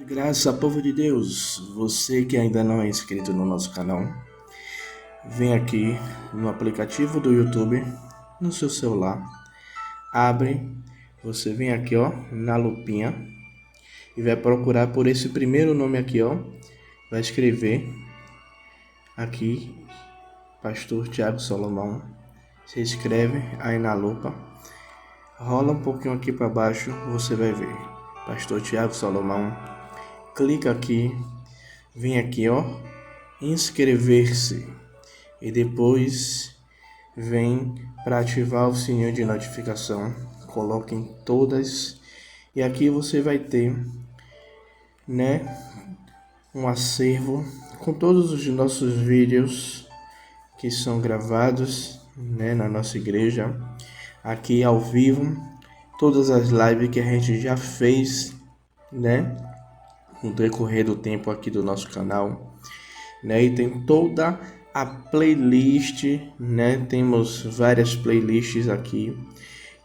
Graças povo de Deus, você que ainda não é inscrito no nosso canal, vem aqui no aplicativo do YouTube, no seu celular, abre, você vem aqui ó, na lupinha e vai procurar por esse primeiro nome aqui ó, vai escrever aqui, Pastor Tiago Salomão, se inscreve aí na lupa, rola um pouquinho aqui para baixo, você vai ver, Pastor Tiago Salomão. Clica aqui, vem aqui ó, inscrever-se e depois vem para ativar o sininho de notificação, coloque em todas e aqui você vai ter, um acervo com todos os nossos vídeos que são gravados, na nossa igreja, aqui ao vivo, todas as lives que a gente já fez, no decorrer do tempo aqui do nosso canal, e tem toda a playlist, temos várias playlists aqui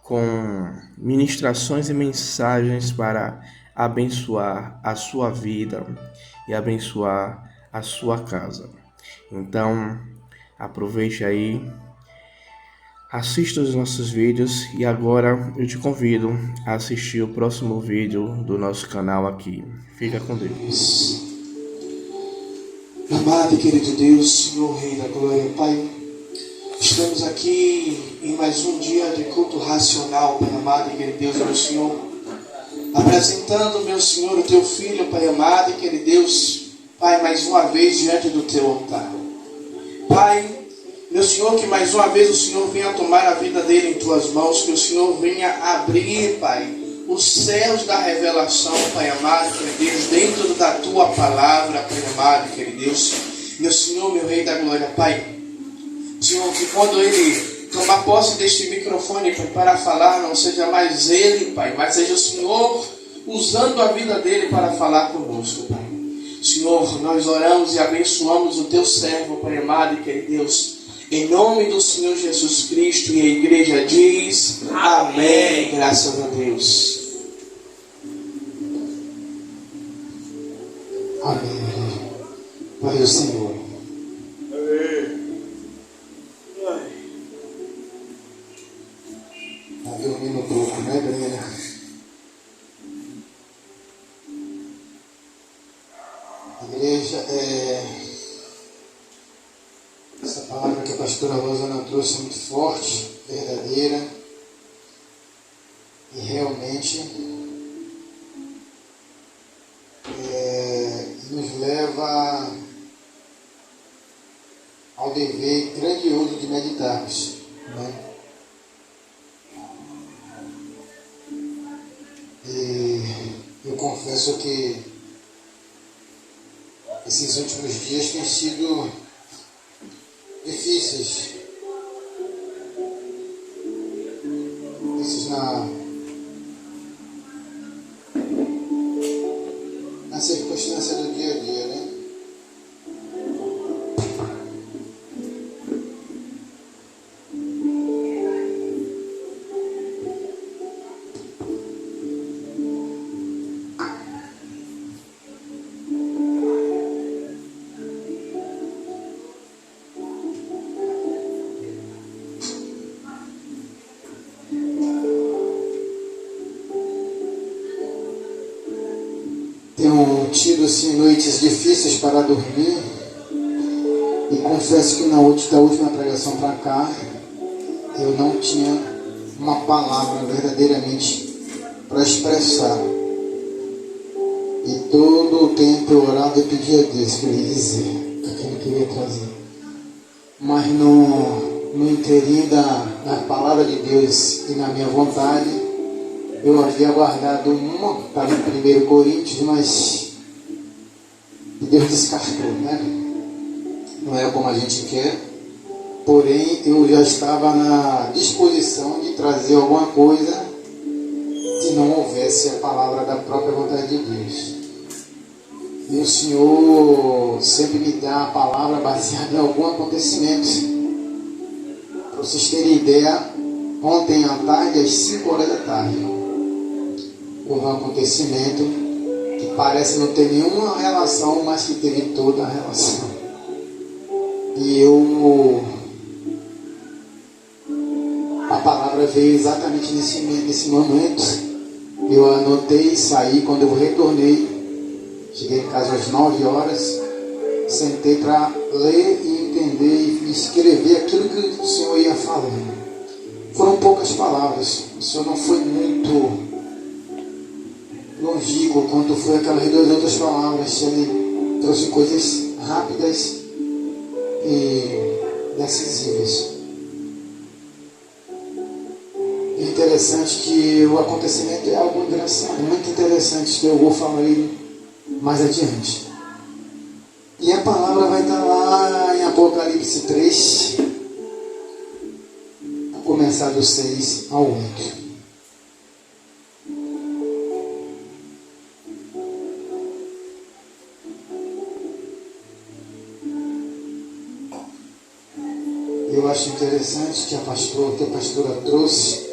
com ministrações e mensagens para abençoar a sua vida e abençoar a sua casa. Então, aproveite aí, assista os nossos vídeos e agora eu te convido a assistir o próximo vídeo do nosso canal aqui. Fica com Deus. Amado e querido Deus, Senhor Rei da Glória, Pai, estamos aqui em mais um dia de culto racional, Pai amado e querido Deus, meu Senhor, apresentando, meu Senhor, o Teu Filho, Pai amado e querido Deus, Pai, mais uma vez diante do Teu altar. Pai, meu Senhor, que mais uma vez o Senhor venha tomar a vida dele em Tuas mãos, que o Senhor venha abrir, Pai, os céus da revelação, Pai amado, querido Deus, dentro da Tua palavra, Pai amado, querido Deus, meu Senhor, meu Rei da Glória, Pai, Senhor, que quando Ele tomar posse deste microfone, Pai, para falar, não seja mais Ele, Pai, mas seja o Senhor usando a vida dele para falar conosco, Pai. Senhor, nós oramos e abençoamos o Teu servo, Pai amado e querido Deus, em nome do Senhor Jesus Cristo, e a igreja diz amém. Graças a Deus. Amém. Pai do Senhor. Está dormindo um pouco, né, Brena? Igreja, essa palavra que a pastora Rosana trouxe é muito forte, verdadeira e realmente nos leva ao dever grandioso de meditarmos, E eu confesso que esses últimos dias têm sido difíceis. Difíceis na circunstância do dia a dia, Tenho tido assim noites difíceis para dormir e confesso que da última pregação para cá eu não tinha uma palavra verdadeiramente para expressar, e todo o tempo eu orava e pedia a Deus que eu ia dizer aquilo que eu ia trazer, mas no inteirinho da palavra de Deus e na minha vontade eu havia guardado uma, estava em 1 Coríntios, mas Deus descartou, Não é como a gente quer, porém eu já estava na disposição de trazer alguma coisa se não houvesse a palavra da própria vontade de Deus. E o Senhor sempre me dá a palavra baseada em algum acontecimento. Para vocês terem ideia, ontem à tarde, às 5 horas da tarde, houve um acontecimento que parece não ter nenhuma relação, mas que teve toda a relação. E a palavra veio exatamente nesse momento. Eu anotei, saí, quando eu retornei, cheguei em casa às 9 horas, sentei para ler e entender e escrever aquilo que o Senhor ia falando. Foram poucas palavras, o Senhor não foi muito longínquo quanto foi aquelas 2 outras palavras. Ele trouxe coisas rápidas e decisivas. Interessante que o acontecimento é algo engraçado, muito interessante, que eu vou falar aí mais adiante. E a palavra vai estar lá em Apocalipse 3, a começar do 6 ao 8. Eu acho interessante que a pastora trouxe,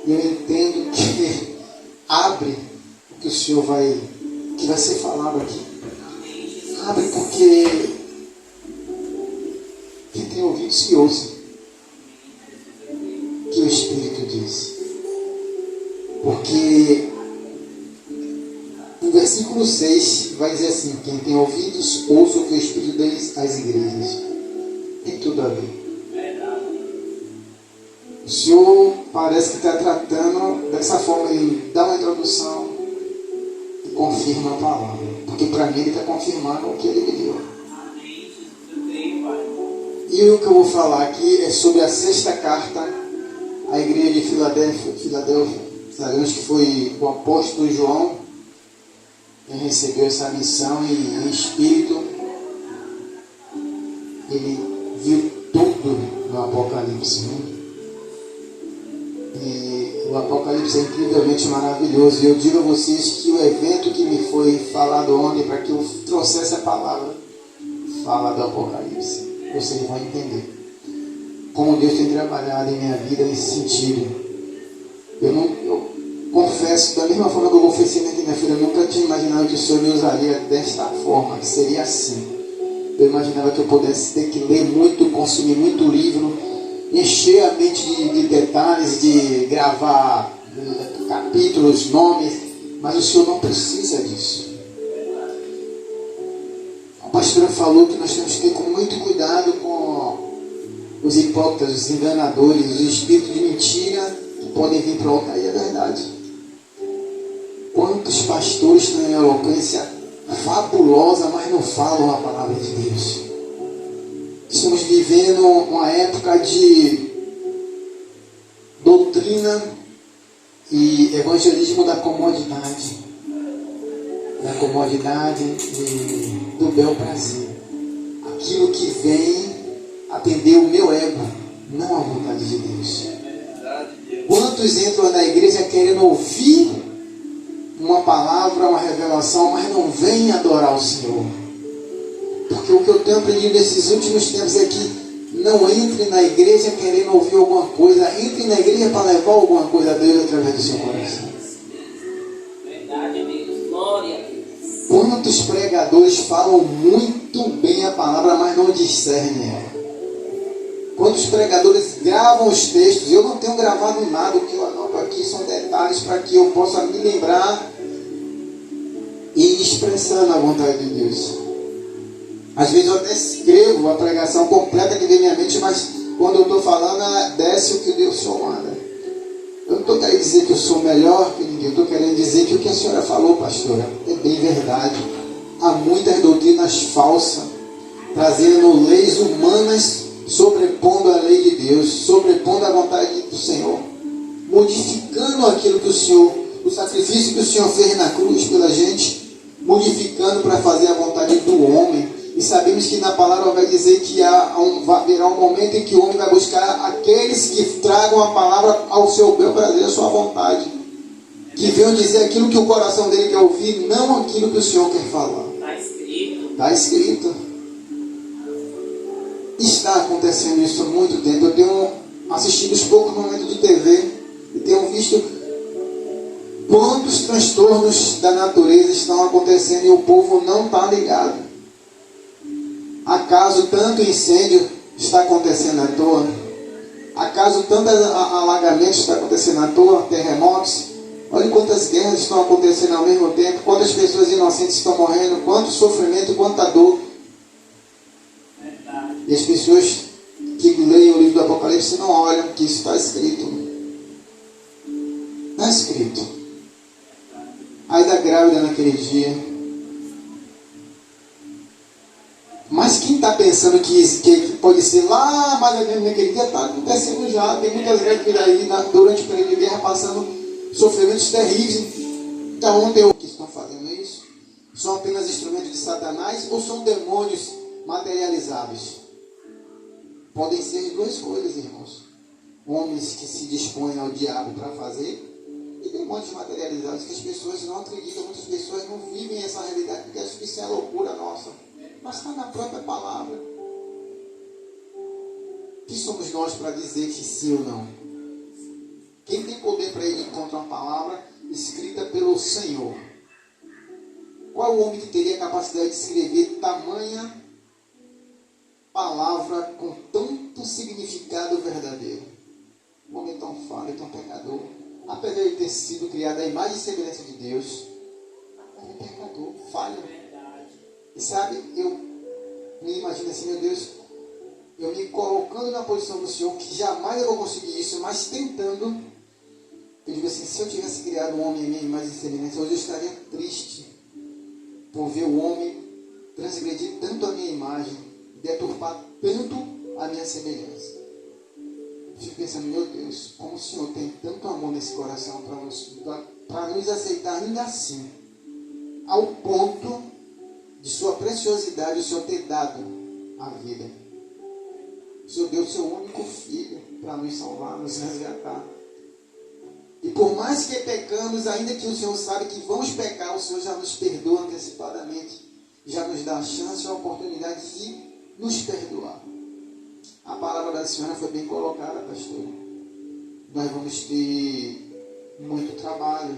e eu entendo que abre o que o Senhor que vai ser falado aqui. Abre porque quem tem ouvido se ouça que o Espírito diz. Porque o versículo 6 vai dizer assim: quem tem ouvidos, ouça o que o Espírito diz às igrejas. Tem tudo a ver. O Senhor parece que está tratando dessa forma. Ele dá uma introdução e confirma a palavra. Porque para mim ele está confirmando o que ele me deu. E o que eu vou falar aqui é sobre a 6ª carta à igreja de Filadélfia. Sabemos que foi o apóstolo João quem recebeu essa missão, e em espírito ele viu tudo no Apocalipse. E o Apocalipse é incrivelmente maravilhoso. E eu digo a vocês que o evento que me foi falado ontem, para que eu trouxesse a palavra, fala do Apocalipse. Vocês vão entender como Deus tem trabalhado em minha vida nesse sentido. Eu confesso, da mesma forma que eu confessei na minha filha, eu nunca tinha imaginado que o Senhor me usaria desta forma, que seria assim. Eu imaginava que eu pudesse ter que ler muito, consumir muito livro, encher a mente de detalhes, de gravar capítulos, nomes, mas o Senhor não precisa disso. A pastora falou que nós temos que ter muito cuidado com os hipócritas, os enganadores, os espíritos de mentira que podem vir para o altar, e é verdade. Quantos pastores têm eloquência fabulosa, mas não falam a palavra de Deus? Estamos vivendo uma época de doutrina e evangelismo da comodidade. Da comodidade e do bel prazer. Aquilo que vem atender o meu ego, não a vontade de Deus. Quantos entram na igreja querendo ouvir uma palavra, uma revelação, mas não vêm adorar o Senhor? Porque o que eu tenho aprendido nesses últimos tempos é que não entre na igreja querendo ouvir alguma coisa, entre na igreja para levar alguma coisa a Deus através do seu coração. Verdade, amigos. Glória a Deus. Quantos pregadores falam muito bem a palavra, mas não discernem ela? Quantos pregadores gravam os textos? Eu não tenho gravado nada, o que eu anoto aqui são detalhes para que eu possa me lembrar e ir expressando a vontade de Deus. Às vezes eu até escrevo a pregação completa que vem na minha mente, mas quando eu estou falando, desce o que Deus só manda. Eu não estou querendo dizer que eu sou melhor que ninguém, eu estou querendo dizer que o que a senhora falou, pastora, é bem verdade. Há muitas doutrinas falsas, trazendo leis humanas, sobrepondo a lei de Deus, sobrepondo a vontade do Senhor, modificando aquilo que o Senhor, o sacrifício que o Senhor fez na cruz pela gente, modificando para fazer a vontade do homem. E sabemos que na palavra vai dizer que haverá um momento em que o homem vai buscar aqueles que tragam a palavra ao seu bel prazer, à sua vontade, que venham dizer aquilo que o coração dele quer ouvir, não aquilo que o Senhor quer falar. Está escrito. Está escrito. Está acontecendo isso há muito tempo. Eu tenho assistido os poucos momentos de TV e tenho visto, Quantos transtornos da natureza estão acontecendo e o povo não está ligado? Acaso tanto incêndio está acontecendo à toa? Acaso tanto alagamento está acontecendo à toa? Terremotos? Olha quantas guerras estão acontecendo ao mesmo tempo, quantas pessoas inocentes estão morrendo, quanto sofrimento, quanta dor. E as pessoas que leem o livro do Apocalipse não olham que isso está escrito. Está escrito. Aí da grávida naquele dia. Mas quem está pensando que pode ser lá, mas naquele dia está acontecendo já. Tem muitas grávidas aí durante o período de guerra passando sofrimentos terríveis. Então, ontem eu que estão fazendo isso são apenas instrumentos de Satanás ou são demônios materializáveis? Podem ser duas coisas, irmãos. Homens que se dispõem ao diabo para fazer e demônios materializados que as pessoas não acreditam. Muitas pessoas não vivem essa realidade porque acham que isso é loucura nossa. Mas está na própria palavra. Quem somos nós para dizer que sim ou não? Quem tem poder para ir contra uma palavra escrita pelo Senhor? Qual o homem que teria capacidade de escrever tamanha palavra com tanto significado verdadeiro? Um homem tão falho, tão pecador. Apesar de ter sido criado à imagem e semelhança de Deus, é pecador, falha. E sabe, eu me imagino assim, meu Deus, eu me colocando na posição do Senhor, que jamais eu vou conseguir isso, mas tentando. Eu digo assim, se eu tivesse criado um homem à minha imagem e semelhança, hoje eu estaria triste por ver o homem transgredir tanto a minha imagem, deturpar tanto a minha semelhança. Eu fico pensando, meu Deus, como o Senhor tem tanto amor nesse coração para nos aceitar ainda assim, ao ponto de sua preciosidade o Senhor ter dado a vida. O Senhor deu o seu único filho para nos salvar, nos resgatar. E por mais que pecamos, ainda que o Senhor sabe que vamos pecar, o Senhor já nos perdoa antecipadamente. Já nos dá a chance e a oportunidade de nos perdoar. A palavra da senhora foi bem colocada, pastor. Nós vamos ter muito trabalho.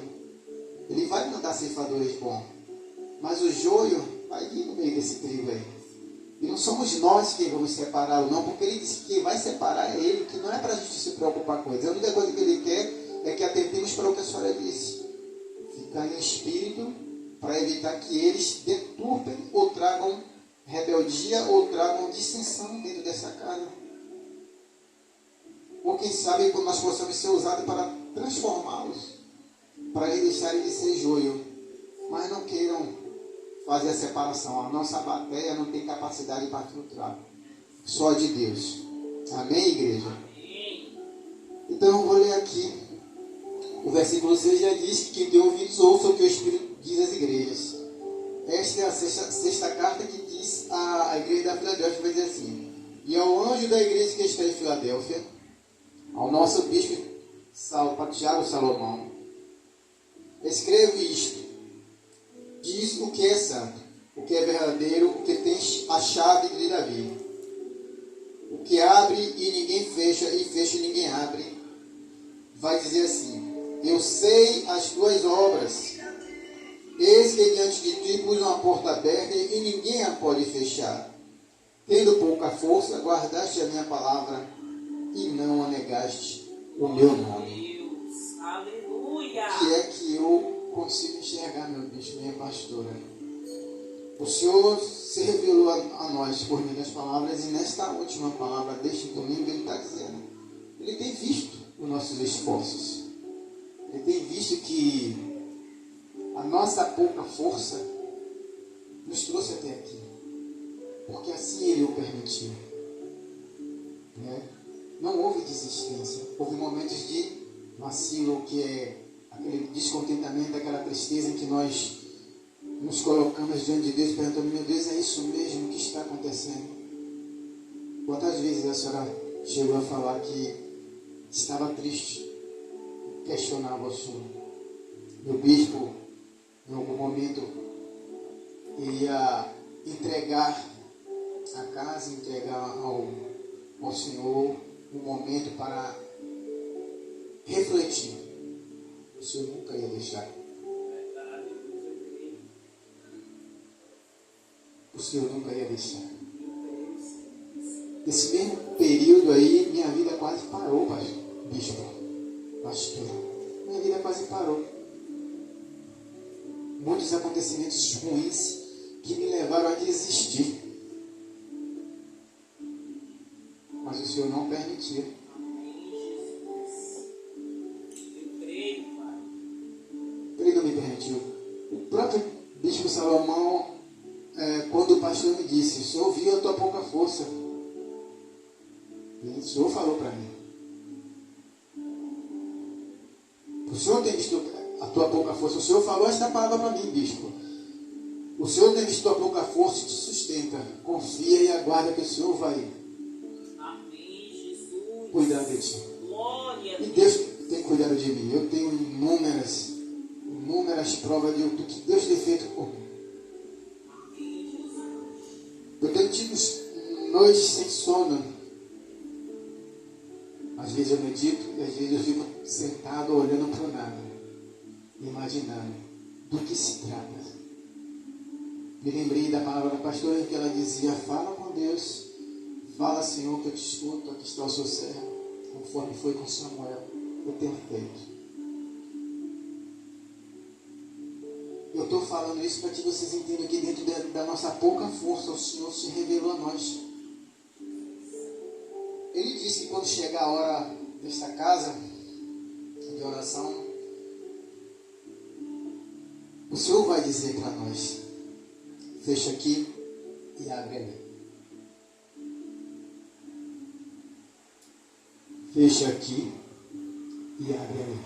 Ele vai mandar ceifadores bons. Mas o joio vai vir no meio desse trigo aí. E não somos nós que vamos separá-lo, não. Porque ele disse que quem vai separar é ele, que não é para a gente se preocupar com ele. A única coisa que ele quer é que atentemos para o que a senhora disse. Ficar em espírito para evitar que eles deturpem ou tragam rebeldia ou tragam dissensão dentro dessa casa. Ou quem sabe nós possamos ser usados para transformá-los, para eles deixarem de ser joio. Mas não queiram fazer a separação. A nossa bateria não tem capacidade para filtrar. Só de Deus. Amém, igreja? Então eu vou ler aqui. O versículo 6 já diz que quem tem ouvidos ouça o que o Espírito diz às igrejas. Esta é a sexta carta que diz à igreja da Filadélfia, vai dizer assim: e ao anjo da igreja que está em Filadélfia, ao nosso bispo Tiago Salomão, escrevo isto: diz o que é santo, o que é verdadeiro, o que tem a chave de Davi, o que abre e ninguém fecha, e fecha e ninguém abre. Vai dizer assim: eu sei as tuas obras, eis que diante de ti pus uma porta aberta e ninguém a pode fechar. Tendo pouca força, guardaste a minha palavra e não a negaste o meu nome. Deus, aleluia! Que é que eu consigo enxergar, meu bispo, minha pastora? O Senhor se revelou a nós por meio das palavras, e nesta última palavra deste domingo Ele está dizendo, Ele tem visto os nossos esforços. Ele tem visto que a nossa pouca força nos trouxe até aqui. Porque assim Ele o permitiu. Né? Não houve desistência. Houve momentos de vacilo, que é aquele descontentamento, aquela tristeza em que nós nos colocamos diante de Deus, perguntando, meu Deus, é isso mesmo que está acontecendo? Quantas vezes a senhora chegou a falar que estava triste, questionava o Senhor? Meu bispo, em algum momento, iria entregar a casa, entregar ao Senhor um momento para refletir. o Senhor nunca ia deixar. O Senhor nunca ia deixar. Nesse mesmo período aí, minha vida quase parou, bispo, pastor. Minha vida quase parou. Muitos acontecimentos ruins que me levaram a desistir. Mas o Senhor não permitiu. Ele não me permitiu. O próprio bispo Salomão, quando o pastor me disse, o Senhor viu a tua pouca força. O Senhor falou para mim. O Senhor tem visto a tua pouca força. O Senhor falou esta palavra para mim, bispo. O Senhor tem visto a tua pouca força e te sustenta. Confia e aguarda que o Senhor vai cuidar de ti. E Deus tem cuidado de mim. Eu tenho inúmeras provas do que Deus tem feito por mim. Eu tenho tido noites sem sono. Às vezes eu medito e às vezes eu fico sentado olhando para o nada, imaginando do que se trata. Me lembrei da palavra da pastora que ela dizia, fala com Deus, fala Senhor que eu te escuto, aqui está o seu servo, conforme foi com Samuel, eu tenho feito. Eu estou falando isso para que vocês entendam que dentro da nossa pouca força o Senhor se revelou a nós. Ele disse que quando chegar a hora desta casa de oração, o Senhor vai dizer para nós, fecha aqui e abre ali. Fecha aqui e abre ali.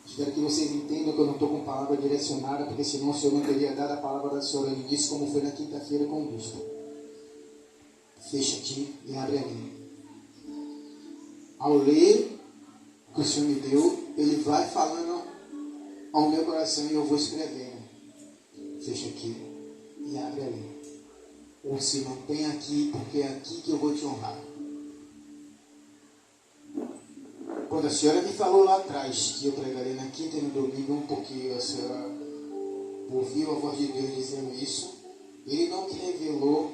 Espero que vocês entendam que eu não estou com palavra direcionada, porque senão o Senhor não teria dado a palavra da senhora no início, como foi na quinta-feira com o bispo. Fecha aqui e abre ali. Ao ler o que o Senhor me deu, Ele vai falando ao meu coração e eu vou escrevendo. Fecha aqui e abre ali. Ou se mantém aqui, porque é aqui que eu vou te honrar. Quando a senhora me falou lá atrás que eu pregarei na quinta e no domingo, porque a senhora ouviu a voz de Deus dizendo isso, Ele não me revelou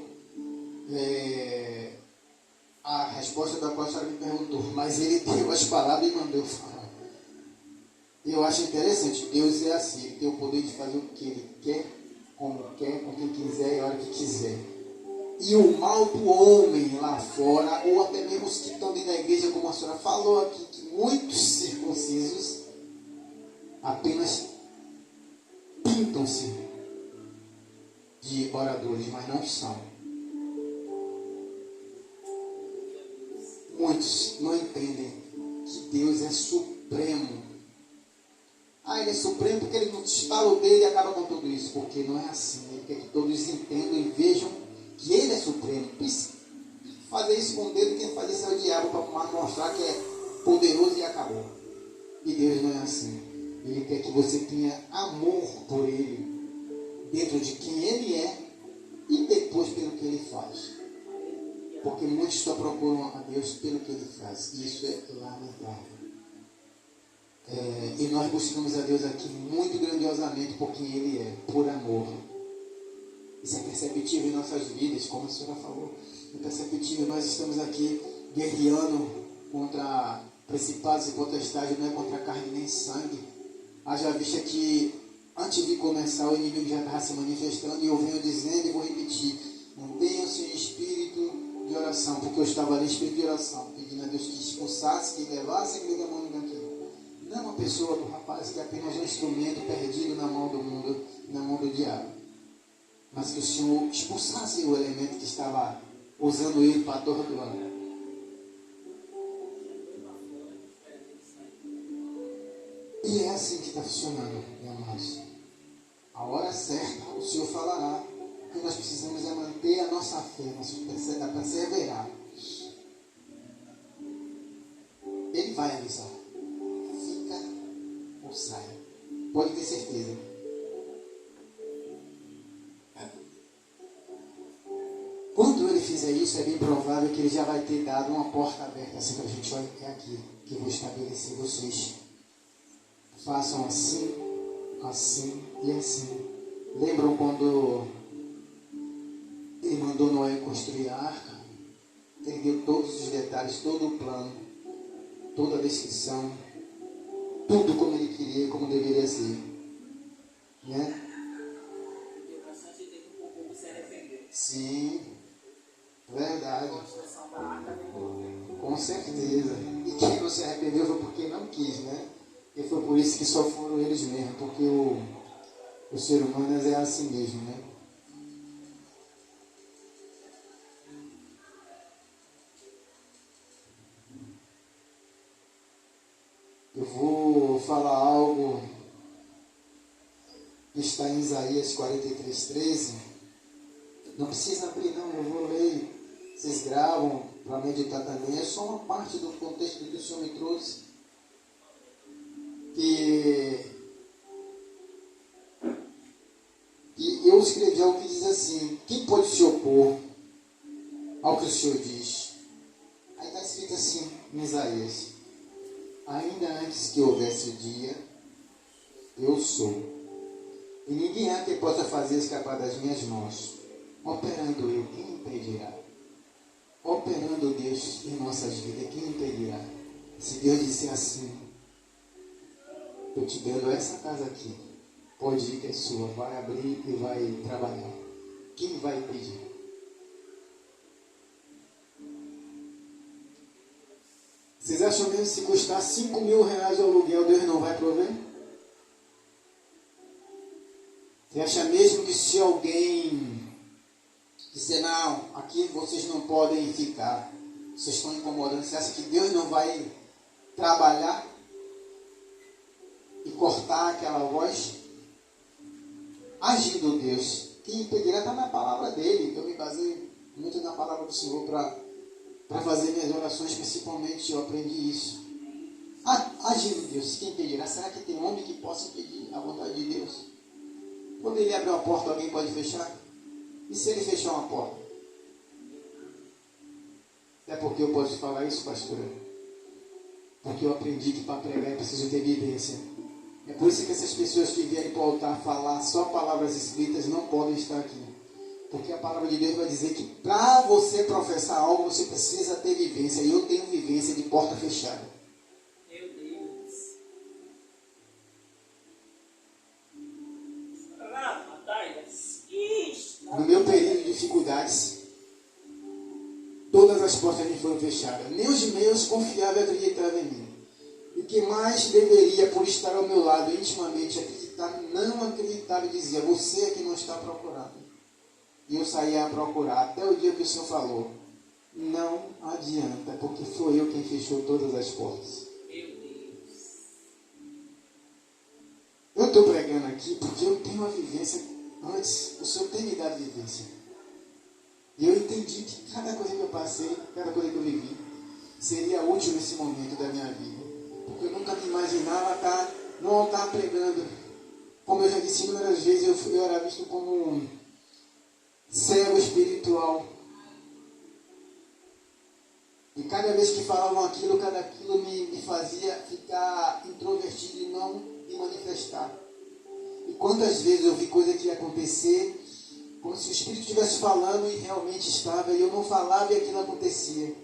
a resposta da qual a senhora me perguntou, mas Ele deu as palavras e mandou falar. Eu acho interessante, Deus é assim, Ele tem o poder de fazer o que Ele quer, como quer, com quem quiser e a hora que quiser. E o mal do homem lá fora, ou até mesmo os que estão dentro da igreja, como a senhora falou aqui, que muitos circuncisos apenas pintam-se de oradores, mas não são. Muitos não entendem que Deus é supremo. Ele é supremo porque Ele não estala o dele e acaba com tudo isso. Porque não é assim. Ele quer que todos entendam e vejam que Ele é supremo. Fazer isso com o dedo, quem faz isso é o diabo, para mostrar que é poderoso e acabou. E Deus não é assim. Ele quer que você tenha amor por Ele, dentro de quem Ele é e depois pelo que Ele faz. Porque muitos só procuram a Deus pelo que Ele faz. E isso é lamentável. E nós buscamos a Deus aqui muito grandiosamente por quem Ele é, por amor. Isso é perceptível em nossas vidas, como a senhora falou. É perceptível, nós estamos aqui guerreando contra principados e potestades, não é contra carne nem sangue. Haja vista que antes de começar o inimigo já estava se manifestando e eu venho dizendo e vou repetir: mantenham-se em espírito de oração, porque eu estava ali em espírito de oração, pedindo a Deus que expulsasse, que levasse aquele demônio daquilo. Não é uma pessoa do rapaz que é apenas um instrumento perdido na mão do mundo, na mão do diabo. Mas que o Senhor expulsasse o elemento que estava usando ele para atordoar. E é assim que está funcionando, meus amados. A hora certa, o Senhor falará. O que nós precisamos é manter a nossa fé, nós precisamos perseverar. Ele vai avisar. Fica ou sai. Pode ter certeza. Quando ele fizer isso, é bem provável que ele já vai ter dado uma porta aberta assim para a gente: olha, é aqui que eu vou estabelecer vocês. façam assim, assim e assim. Lembram quando ele mandou Noé construir a arca? Ele deu todos os detalhes, todo o plano, toda a descrição, tudo como ele queria e como deveria ser. Né? Deu bastante tempo para o povo se arrepender. Sim, verdade. A construção da arca demorou. Com certeza. E quem não se arrependeu foi porque não quis, né? E foi por isso que só foram eles mesmos, porque o ser humano é assim mesmo, né? Eu vou falar algo que está em Isaías 43:13. Não precisa abrir não, eu vou ler. Vocês gravam para meditar também. É só uma parte do contexto que o Senhor me trouxe. Que eu escrevi algo que diz assim: quem pode se opor ao que o Senhor diz? Aí está escrito assim em Isaías: ainda antes que houvesse o dia, eu sou. E ninguém há que possa fazer escapar das minhas mãos. Operando eu, quem impedirá? Operando Deus em nossas vidas, quem impedirá? Se Deus disser assim: eu te dando essa casa aqui, pode ir que é sua, vai abrir e vai trabalhar. Quem vai impedir? Vocês acham mesmo que se custar 5 mil reais o aluguel, Deus não vai prover? Você acha mesmo que se alguém disser, não, aqui vocês não podem ficar, vocês estão incomodando, você acha que Deus não vai trabalhar e cortar aquela voz? Agindo Deus, quem impedirá está na palavra dele. Eu me baseio muito na palavra do Senhor para fazer minhas orações, principalmente eu aprendi isso. Agindo Deus, quem impedirá? Será que tem homem que possa impedir a vontade de Deus? Quando ele abre uma porta, alguém pode fechar? E se ele fechar uma porta? É porque eu posso falar isso, pastora? Porque eu aprendi que para pregar é preciso ter vivência. É por isso que essas pessoas que vierem para o altar falar só palavras escritas não podem estar aqui. Porque a palavra de Deus vai dizer que para você professar algo, você precisa ter vivência. E eu tenho vivência de porta fechada. Meu Deus. No meu período de dificuldades, todas as portas me foram fechadas. Nem os meus confiavam e acreditavam em mim. E o que mais deveria, por estar ao meu lado intimamente, acreditar, não acreditava e dizia: você é que não está procurando. E eu saía a procurar, até o dia que o Senhor falou: não adianta, porque foi eu quem fechou todas as portas. Meu Deus. Eu estou pregando aqui porque eu tenho uma vivência. Antes, o Senhor tem me dado vivência. E eu entendi que cada coisa que eu passei, cada coisa que eu vivi, seria útil nesse momento da minha vida. Porque eu nunca me imaginava estar no altar pregando. Como eu já disse inúmeras vezes, eu era visto como um cego espiritual. E cada vez que falavam aquilo, cada aquilo me fazia ficar introvertido e não me manifestar. E quantas vezes eu vi coisa que ia acontecer, como se o Espírito estivesse falando e realmente estava, e eu não falava e aquilo acontecia.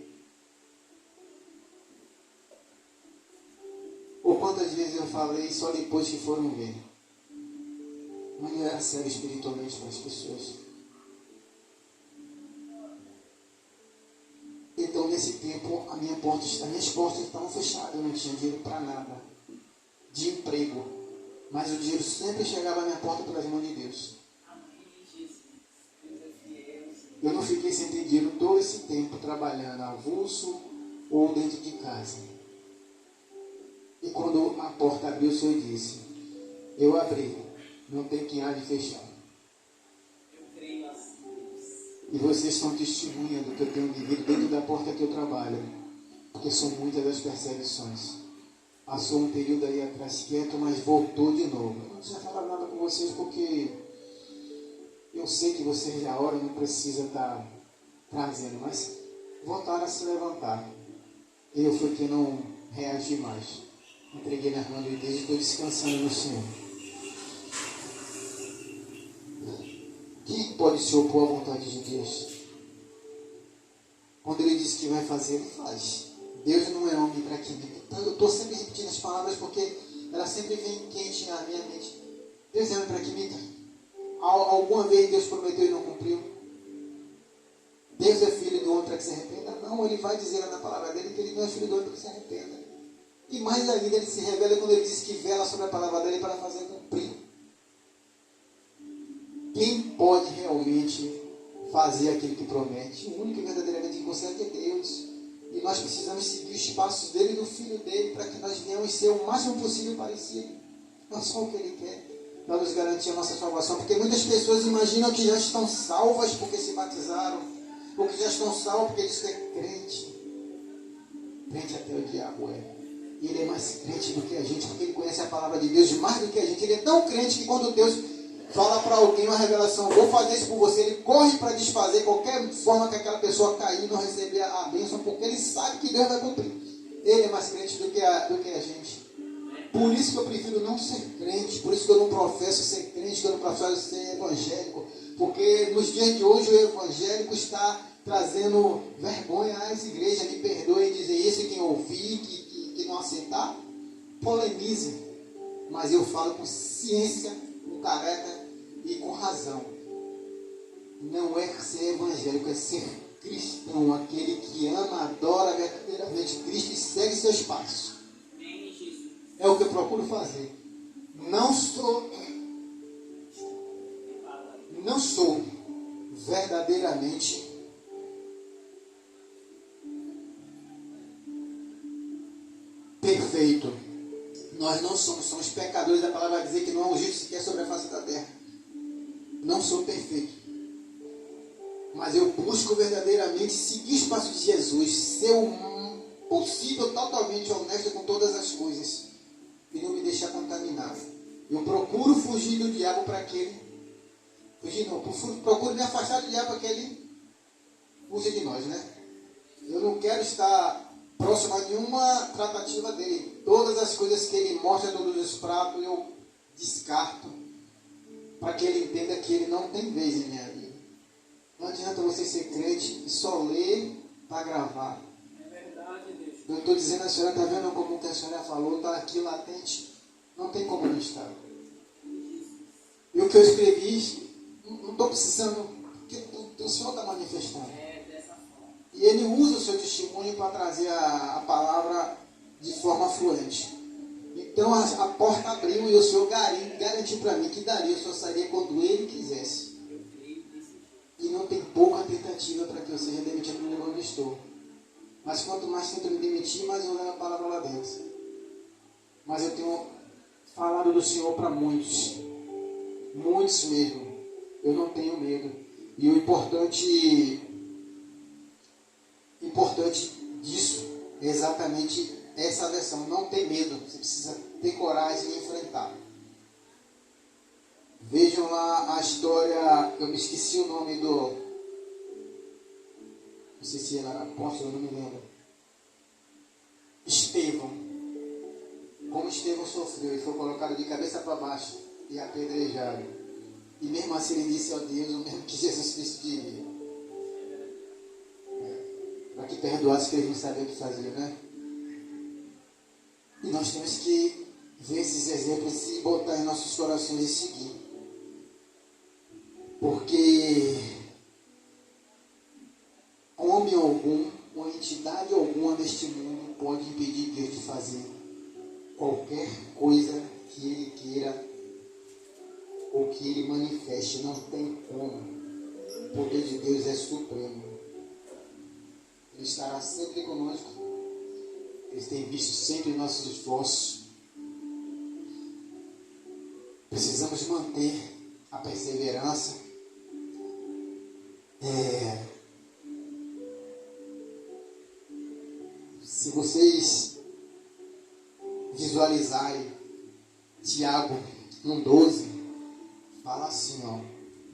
Ou quantas vezes eu falei só depois que foram ver. Mas eu era cego espiritualmente para as pessoas. Então, nesse tempo, as minhas portas estavam fechadas, eu não tinha dinheiro para nada, de emprego, mas o dinheiro sempre chegava à minha porta pelas mãos de Deus. Amém, Jesus. Deus é fiel. Eu não fiquei sem ter dinheiro todo esse tempo trabalhando avulso ou dentro de casa. E quando a porta abriu, o Senhor disse: eu abri, não tem quem há de fechar. Eu creio assim, Deus. E vocês estão testemunhando que eu tenho vivido dentro da porta que eu trabalho, porque são muitas as perseguições. Passou um período aí atrás quieto, mas voltou de novo. Eu não precisa falar nada com vocês, porque eu sei que vocês já oram, não precisa estar trazendo, mas voltaram a se levantar. Eu fui quem não reagi mais. Entreguei nas mãos de Deus e estou descansando no Senhor. Quem pode se opor à vontade de Deus? Quando Ele diz que vai fazer, Ele faz. Deus não é homem para que minta. Então, eu estou sempre repetindo as palavras porque ela sempre vem quente na minha mente. Deus é homem para que minta. Alguma vez Deus prometeu e não cumpriu? Deus é filho do homem para que se arrependa? Não, Ele vai dizer na palavra dele que Ele não é filho do homem para que se arrependa. E mais ainda, Ele se revela quando Ele diz que vela sobre a palavra dele para fazer cumprir. Quem pode realmente fazer aquilo que promete? O único que verdadeiramente consegue é Deus. E nós precisamos seguir os passos dele e do Filho dele para que nós venhamos ser o máximo possível parecido. Não só o que Ele quer, para nos garantir a nossa salvação. Porque muitas pessoas imaginam que já estão salvas porque se batizaram, ou que já estão salvos porque diz que é crente. Crente até o diabo é. E ele é mais crente do que a gente, porque ele conhece a palavra de Deus mais do que a gente. Ele é tão crente que quando Deus fala para alguém uma revelação, vou fazer isso por você, ele corre para desfazer qualquer forma que aquela pessoa cair e não receber a bênção, porque ele sabe que Deus vai cumprir. Ele é mais crente do que a gente. Por isso que eu prefiro não ser crente, por isso que eu não professo ser crente, que eu não professo ser evangélico, porque nos dias de hoje o evangélico está trazendo vergonha às igrejas. Me perdoe dizer isso, e quem ouvir, que não aceitar, polemize, mas eu falo com ciência, com caráter e com razão. Não é ser evangélico, é ser cristão, aquele que ama, adora verdadeiramente Cristo e segue seus passos. É o que eu procuro fazer. Não sou verdadeiramente perfeito. Nós não somos pecadores. A palavra vai dizer que não há um justo sequer sobre a face da terra. Não sou perfeito, mas eu busco verdadeiramente seguir os passos de Jesus, ser o possível totalmente honesto com todas as coisas e não me deixar contaminar. Eu procuro fugir do diabo para que ele procuro me afastar do diabo para que ele fuja de nós, né? Eu não quero estar próximo a nenhuma tratativa dele. Todas as coisas que ele mostra, todos os pratos, eu descarto, para que ele entenda que ele não tem vez em minha vida. Não adianta você ser crente e só ler para gravar. É verdade, Deus. Eu estou dizendo, a senhora está vendo como que a senhora falou, está aqui latente. Não tem como não estar. E o que eu escrevi, não estou precisando, porque o Senhor está manifestando. É dessa forma. E Ele usa o seu testemunho para trazer a palavra de forma fluente. Então a porta abriu e o Senhor garantiu para mim que dali eu só sairia quando Ele quisesse. E não tem pouca tentativa para que eu seja demitido no lugar onde estou. Mas quanto mais tento me demitir, mais eu levo a palavra lá dentro. Mas eu tenho falado do Senhor para muitos. Muitos mesmo. Eu não tenho medo. E o importante disso é exatamente essa versão. Não tem medo. Você precisa ter coragem de enfrentar. Vejam lá a história. Eu me esqueci o nome do... Não sei se era apóstolo, não me lembro. Estevão. Como Estevão sofreu. Ele foi colocado de cabeça para baixo e apedrejado. E mesmo assim ele disse ao Deus o mesmo que Jesus Cristo diria. Para que perdoasse, que eles não sabiam o que fazer, né? E nós temos que ver esses exemplos e botar em nossos corações e seguir. Porque homem algum, ou entidade alguma neste mundo pode impedir Deus de fazer qualquer coisa que Ele queira ou que Ele manifeste. Não tem como. O poder de Deus é supremo. Ele estará sempre conosco. Ele tem visto sempre nossos esforços. Precisamos manter a perseverança. Se vocês visualizarem Tiago 1,12, fala assim, ó: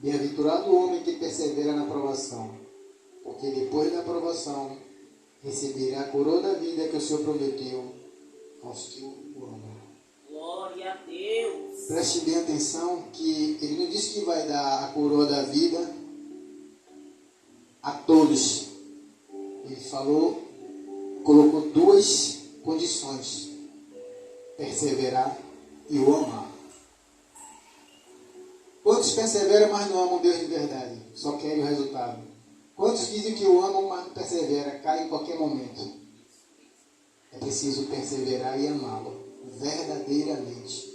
bem-aventurado o homem que persevera na provação, porque depois da provação receberá a coroa da vida que o Senhor prometeu, aos que o amam. Glória a Deus. Preste bem atenção que ele não disse que vai dar a coroa da vida a todos. Ele falou, colocou duas condições: perseverar e o amar. Quantos perseveram, mas não amam Deus de verdade? Só querem o resultado. Quantos dizem que o amam, mas não perseveram? Cai em qualquer momento. É preciso perseverar e amá-lo verdadeiramente.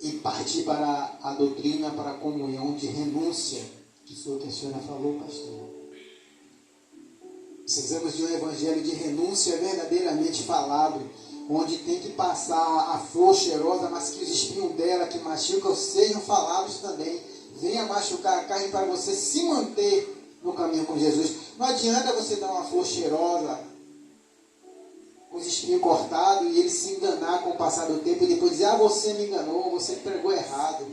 E partir para a doutrina, para a comunhão de renúncia, que foi o que a senhora falou, pastor. Precisamos de um evangelho de renúncia verdadeiramente falado, onde tem que passar a flor cheirosa, mas que os espinhos dela que machucam sejam falados também. Venha machucar a carne para você se manter no caminho com Jesus. Não adianta você dar uma flor cheirosa com os espinhos cortados e ele se enganar com o passar do tempo e depois dizer, você me enganou, você pregou errado.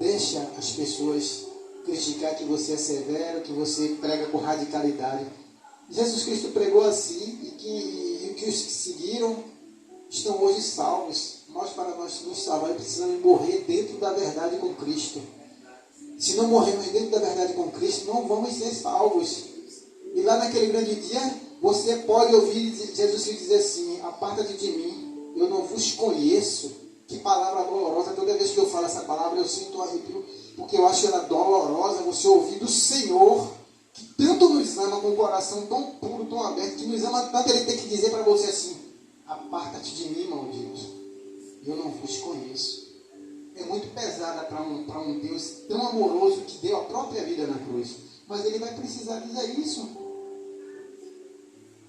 Deixa as pessoas criticar que você é severo, que você prega com radicalidade. Jesus Cristo pregou assim e que os que seguiram estão hoje salvos. Para nós nos salvar, precisamos morrer dentro da verdade com Cristo. Se não morrermos dentro da verdade com Cristo, não vamos ser salvos. E lá naquele grande dia, você pode ouvir Jesus Cristo dizer assim, aparta-te de mim, eu não vos conheço. Que palavra dolorosa. Toda vez que eu falo essa palavra, eu sinto um arrepio, porque eu acho ela dolorosa. Você ouvir do Senhor, que tanto nos ama, com um coração tão puro, tão aberto, que nos ama tanto, ele tem que dizer para você assim, aparta-te de mim, maldito, eu não vos conheço. É muito pesada para um Deus tão amoroso que deu a própria vida na cruz. Mas ele vai precisar dizer isso.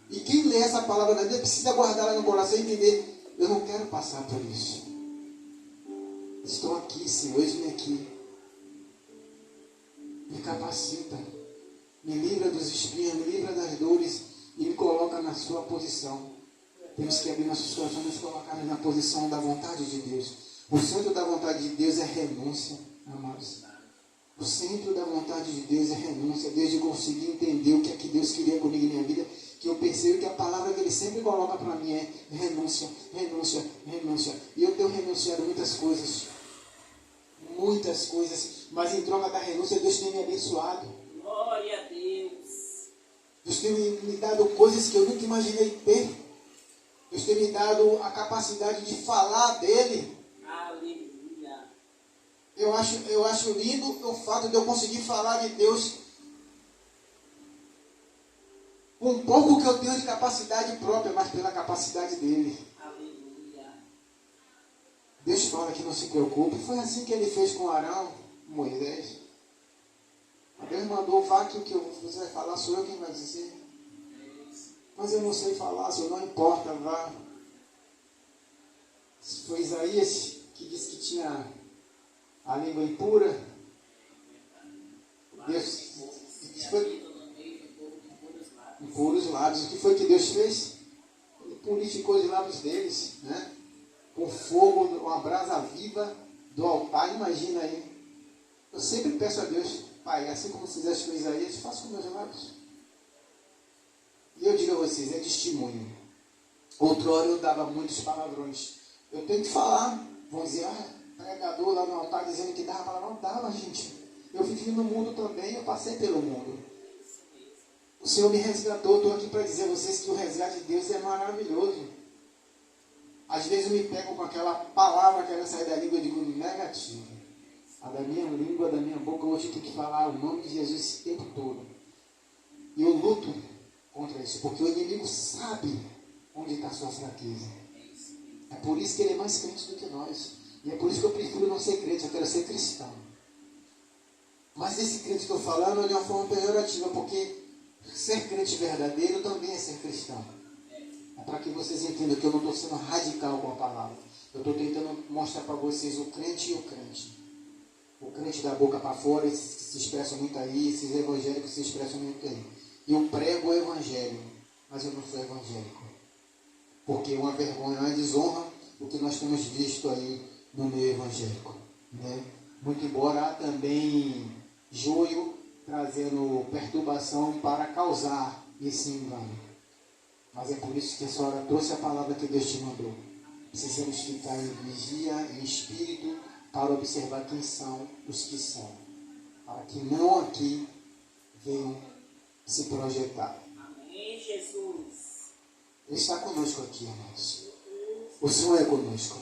E quem lê essa palavra na Bíblia precisa guardá-la no coração e entender, eu não quero passar por isso. Estou aqui, Senhor, eis-me aqui. Me capacita. Me livra dos espinhos, me livra das dores e me coloca na sua posição. Temos que abrir nossos corações e nos colocar na posição da vontade de Deus. O centro da vontade de Deus é renúncia, amados. O centro da vontade de Deus é renúncia. Desde conseguir entender o que é que Deus queria comigo em minha vida, que eu percebo que a palavra que Ele sempre coloca para mim é renúncia, renúncia, renúncia. E eu tenho renunciado muitas coisas, mas em troca da renúncia Deus tem me abençoado. Glória a Deus. Deus tem me dado coisas que eu nunca imaginei ter. Deus tem me dado a capacidade de falar dEle. Aleluia. Eu acho lindo o fato de eu conseguir falar de Deus com um pouco que eu tenho de capacidade própria, mas pela capacidade dEle. Aleluia. Deus fala que não se preocupe. Foi assim que Ele fez com Arão, Moisés. Deus mandou, vá que o que você vai falar sou eu quem vai dizer. Mas eu não sei falar, Senhor, não importa, vá. Foi Isaías que disse que tinha a língua impura. Deus foi impuros lábios. O que foi que Deus fez? Ele purificou os lábios deles, né? Com fogo, uma brasa viva do altar. Imagina aí. Eu sempre peço a Deus, Pai, assim como fizeste com Isaías, faça com meus lábios. E eu digo a vocês, é testemunho. Outrora eu dava muitos palavrões. Eu tenho que falar. Vão dizer, pregador lá no altar dizendo que dava palavrão. Não dava, gente. Eu vivi no mundo também, eu passei pelo mundo. O Senhor me resgatou. Estou aqui para dizer a vocês que o resgate de Deus é maravilhoso. Às vezes eu me pego com aquela palavra que vai sair da língua, eu digo negativo. A da minha língua, da minha boca, hoje eu tenho que falar o nome de Jesus esse tempo todo. E eu luto contra isso, porque o inimigo sabe onde está a sua fraqueza. É por isso que ele é mais crente do que nós. E é por isso que eu prefiro não ser crente, eu quero ser cristão. Mas esse crente que eu estou falando é de uma forma pejorativa, porque ser crente verdadeiro também é ser cristão. É para que vocês entendam que eu não estou sendo radical com a palavra. Eu estou tentando mostrar para vocês o crente e o crente. O crente da boca para fora, esses que se expressam muito aí, esses evangélicos que se expressam muito aí. Eu prego o evangelho, mas eu não sou evangélico. Porque é uma vergonha, uma desonra o que nós temos visto aí no meio evangélico. Né? Muito embora há também joio trazendo perturbação para causar esse engano. Mas é por isso que a senhora trouxe a palavra que Deus te mandou. Precisamos ficar em vigia, em espírito, para observar quem são os que são. Para que não aqui venham se projetar. Amém, Jesus. Ele está conosco aqui, irmãos. O Senhor é conosco.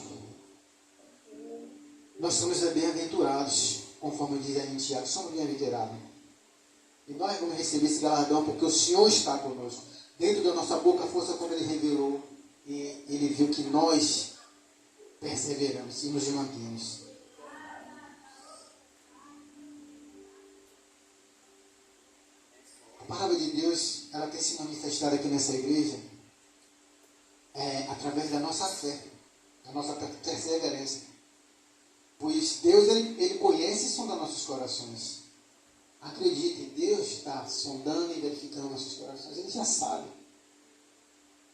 Nós somos bem-aventurados, conforme diz aí em Tiago, somos bem-aventurados. E nós vamos receber esse galardão porque o Senhor está conosco. Dentro da nossa boca, a força como Ele revelou, e Ele viu que nós perseveramos e nos mantemos. A palavra de Deus, ela tem se manifestado aqui nessa igreja através da nossa fé, da nossa perseverança. Pois Deus, Ele conhece e sonda nossos corações. Acredite, Deus está sondando e verificando nossos corações. Ele já sabe.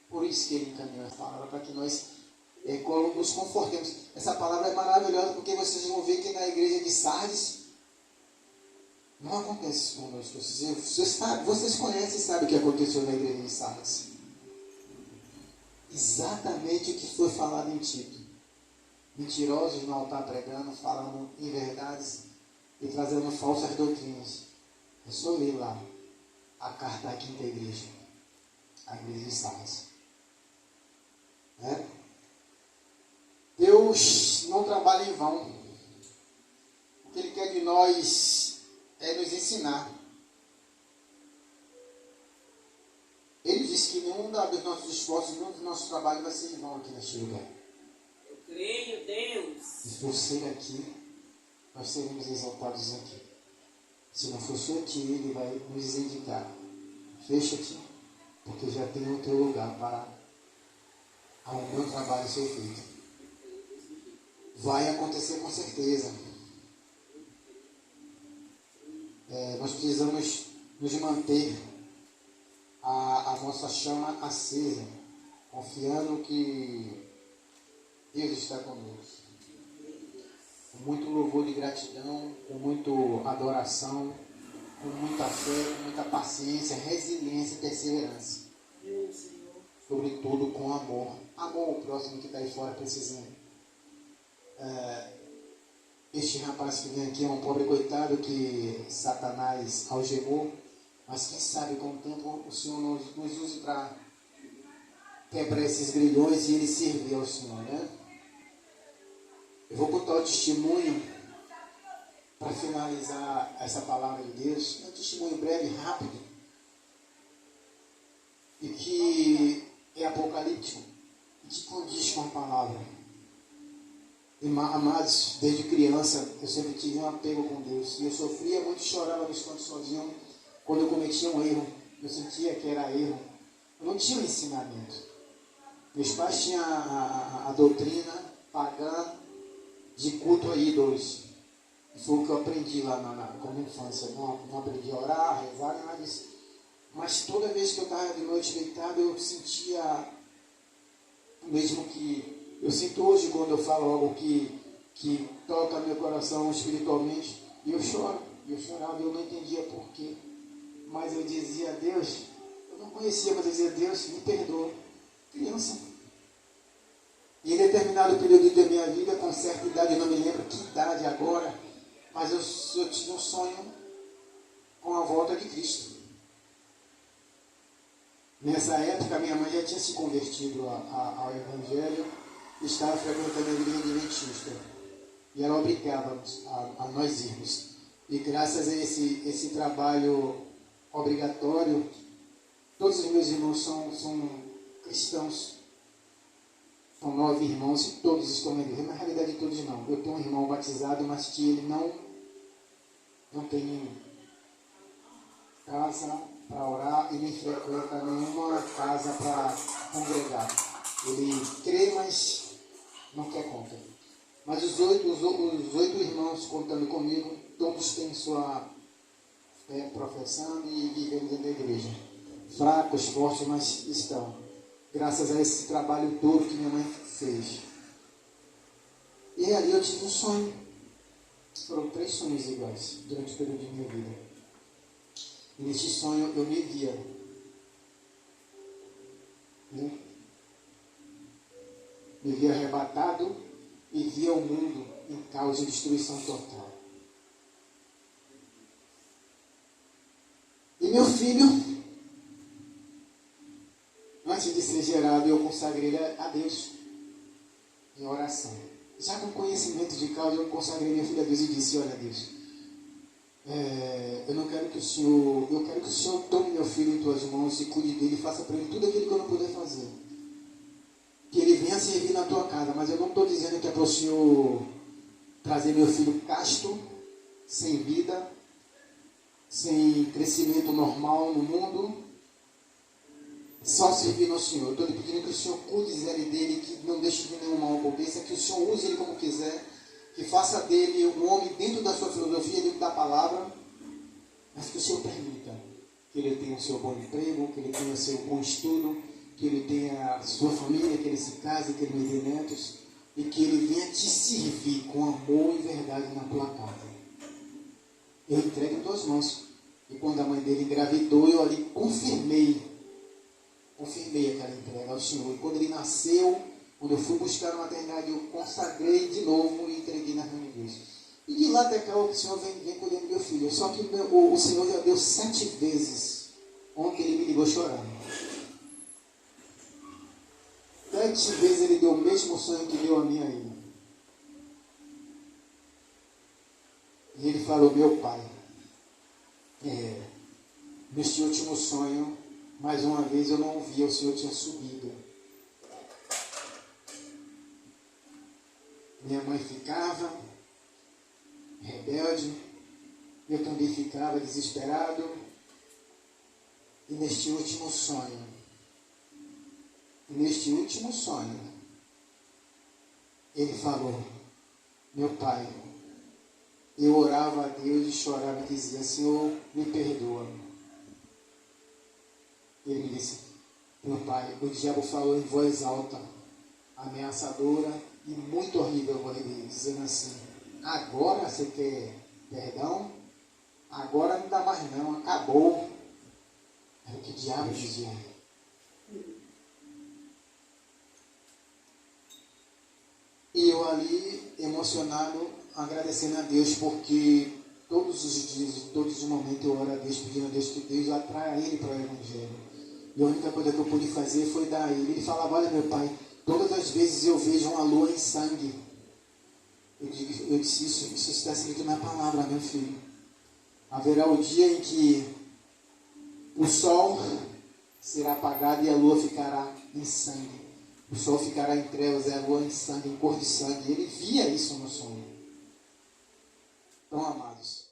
Por isso que Ele encaminhou essa palavra, para que nós nos confortemos. Essa palavra é maravilhosa, porque vocês vão ver que na igreja de Sardes não acontece isso conosco. Vocês conhecem e sabem o que aconteceu na igreja de Sardes. Exatamente o que foi falado em Tito. Mentirosos no altar pregando, falando inverdades e trazendo falsas doutrinas. É só ler lá a carta da quinta igreja, a igreja de Sardes. Deus não trabalha em vão. O que Ele quer de nós é nos ensinar. Ele disse que nenhum dos nossos esforços, nenhum dos nossos trabalhos vai ser em vão aqui neste lugar. Eu creio, Deus. Se for ser aqui, nós seremos exaltados aqui. Se não for só aqui, Ele vai nos indicar. Fecha-te, porque já tem o teu lugar para o meu trabalho ser feito. Vai acontecer com certeza. Nós precisamos nos manter a nossa chama acesa, confiando que Deus está conosco. Com muito louvor de gratidão, com muita adoração, com muita fé, com muita paciência, resiliência e perseverança. Sobretudo com amor. Amor ao próximo que está aí fora precisando. Este rapaz que vem aqui é um pobre coitado que Satanás algemou, mas quem sabe com o tempo o Senhor nos use para quebrar esses grilhões e ele servir ao Senhor, né? Eu vou contar o testemunho para finalizar essa palavra de Deus. É um testemunho breve, rápido, e que é apocalíptico e que condiz com a palavra. Amados, desde criança eu sempre tive um apego com Deus e eu sofria muito, chorava nos cantos sozinho quando eu cometia um erro. Eu sentia que era erro, eu não tinha o ensinamento. Meus pais tinham a doutrina pagã de culto a ídolos. Foi o que eu aprendi lá na minha infância. Não aprendi a orar, a rezar, nada disso. Mas toda vez que eu estava de noite deitado, eu sentia o mesmo que eu sinto hoje quando eu falo algo que toca meu coração espiritualmente. E eu choro. Eu chorava e eu não entendia porquê. Mas eu dizia a Deus, eu não conhecia, mas eu dizia, Deus, me perdoa. Criança. E em determinado período da minha vida, com certa idade, eu não me lembro que idade agora, mas eu tinha um sonho com a volta de Cristo. Nessa época, minha mãe já tinha se convertido ao Evangelho, estava frequentando a igreja adventista. E ela obrigava-nos a nós irmos. E graças a esse trabalho obrigatório, todos os meus irmãos são cristãos. São 9 irmãos e todos estão na igreja. Na realidade, todos não. Eu tenho um irmão batizado, mas que ele não tem casa para orar e nem frequenta nenhuma casa para congregar. Ele crê, mas não quer conta. Mas os oito irmãos, contando comigo, todos têm sua fé professando e vivendo dentro da igreja. Fracos, fortes, mas estão. Graças a esse trabalho duro que minha mãe fez. E ali eu tive um sonho. Foram 3 sonhos iguais durante o período de minha vida. E neste sonho eu me via vivia arrebatado e via o mundo em caos e destruição total. E meu filho, antes de ser gerado, eu consagrei ele a Deus em oração. Já com conhecimento de causa, eu consagrei minha filha a Deus e disse: olha, Deus, eu quero que o Senhor tome meu filho em tuas mãos e cuide dele e faça para ele tudo aquilo que eu não puder fazer. Que ele venha servir na tua casa, mas eu não estou dizendo que é para o Senhor trazer meu filho casto, sem vida, sem crescimento normal no mundo, só servir ao Senhor. Eu estou lhe pedindo que o Senhor cuide dele, que não deixe de nenhum mal aconteça, que o Senhor use ele como quiser, que faça dele um homem dentro da sua filosofia, dentro da palavra, mas que o Senhor permita que ele tenha o seu bom emprego, que ele tenha o seu bom estudo, que ele tenha a sua família, que ele se case, que ele me dê netos, e que ele venha te servir com amor e verdade na tua casa. Eu entrego em tuas mãos. E quando a mãe dele engravidou, eu ali confirmei aquela entrega ao Senhor. E quando ele nasceu, quando eu fui buscar a maternidade, eu consagrei de novo e entreguei nas mãos de Deus. E de lá até cá o Senhor vem cuidando do meu filho. Só que o Senhor já deu 7 vezes. Ontem ele me ligou chorando. 7 vezes ele deu o mesmo sonho que deu a mim a ele. E ele falou: meu pai, neste último sonho, mais uma vez eu não vi, o Senhor tinha subido. Minha mãe ficava rebelde, eu também ficava desesperado. E neste último sonho, ele falou: meu pai, eu orava a Deus e chorava e dizia: Senhor, me perdoa. Ele me disse: meu pai, o diabo falou em voz alta, ameaçadora e muito horrível a voz dele, dizendo assim: agora você quer perdão? Agora não dá mais não, acabou. Era o que o diabo dizia. E eu ali, emocionado, agradecendo a Deus, porque todos os dias, todos os momentos eu oro a Deus, pedindo a Deus que Deus atraia ele para o Evangelho. E a única coisa que eu pude fazer foi dar a ele. Ele falava: olha, meu pai, todas as vezes eu vejo uma lua em sangue. Eu disse: isso está escrito na palavra, meu filho. Haverá o dia em que o sol será apagado e a lua ficará em sangue. O sol ficará em trevas e a lua em sangue, em cor de sangue. Ele via isso no sonho. Então, amados,